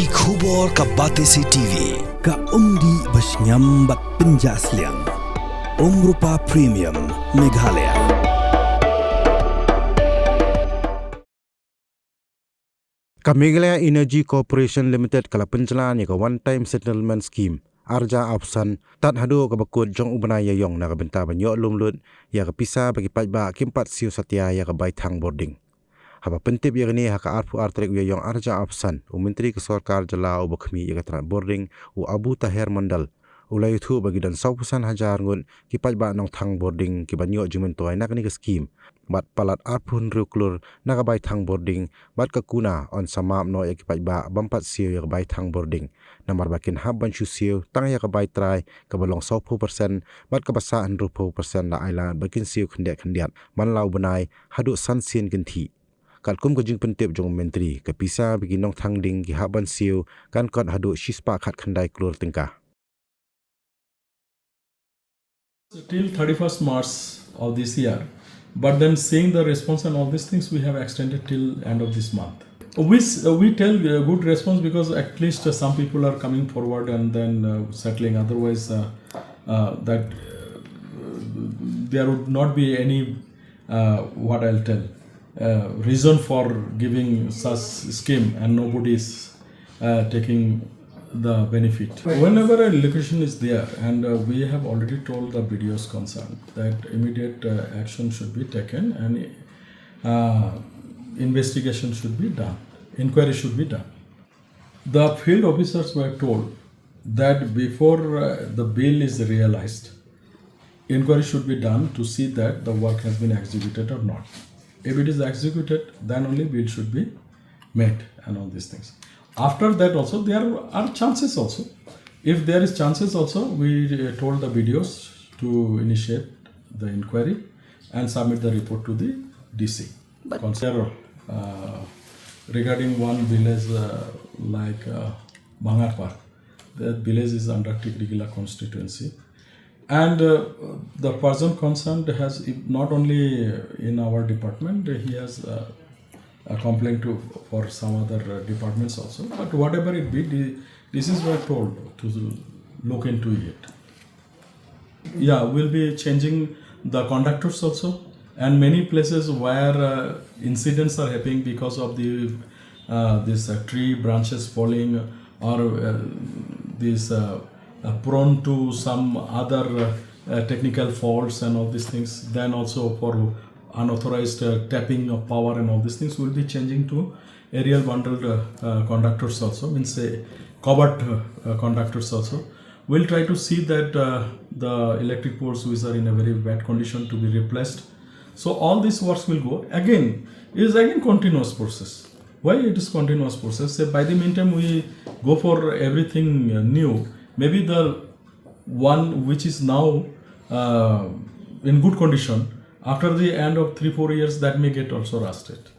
Ki khubor ka Batesi TV. Ka umdi basnyam bat penjaslian. Rupa Premium Meghalaya. Meecl Energy Corporation Limited kala pencelan ya one time settlement scheme arja option tat hadu ka bakut jong ubana ya yong na ka benta banyo lumlut ya ka pisa bagi Paidbah kimpat Siew satya ya ka bai thang Bording haba pentip ya ni ha ka arfu artrek ya yong arja option menteri ke sarkar jala u bakhmi ya ka tran Bording u Abu Tahir Mandal ulai thu bagi dan 100% hajar ngun ki Paidbah nong thang Bording ki banyo jumen toy nak ni ka scheme bat palat arpun Klur naga bai thang Bording bat ka kuna on samam no ya ki Paidbah bampat Siew ya bai thang Bording namar bakin hab ban chu Siew tang ya ka bai try ka balong 100% bat ka basa 100% la island bakin Siew khendiat man lau banai hadu sansin kinthi kalkum ko jing pentep jong menteri ka pisa bagi nong thang ding ki hab ban Siew kan kot hadu shispa khat khandai Klur tingka till 31st March of this year. But then seeing the response and all these things, we have extended till end of this month. We tell good response because at least some people are coming forward and then settling. Otherwise, there would not be any what I'll tell reason for giving such scheme and nobody is taking the benefit. Whenever a location is there, and we have already told the BDOs concerned that immediate action should be taken and investigation should be done, inquiry should be done. The field officers were told that before the bill is realized, inquiry should be done to see that the work has been executed or not. If it is executed, then only bill should be made and all these things. After that also there are chances also. If there is chances also, we told the BDOs to initiate the inquiry and submit the report to the DC. Consider regarding one village like Bangarpar. That village is under Tigdigila constituency. And the person concerned has not only in our department, he has a complaint for some other departments also, but whatever it be, this is what told to look into it. Yeah, we'll be changing the conductors also, and many places where incidents are happening because of the this tree branches falling or this prone to some other technical faults and all these things. Then also for unauthorized tapping of power and all these things, will be changing to aerial bundled conductors also, means covered conductors also. We'll try to see that the electric poles which are in a very bad condition to be replaced. So all these works will go again. It is again continuous process. Why it is continuous process? Say by the meantime we go for everything new. Maybe the one which is now in good condition, after the end of 3-4 years, that may get also rusted.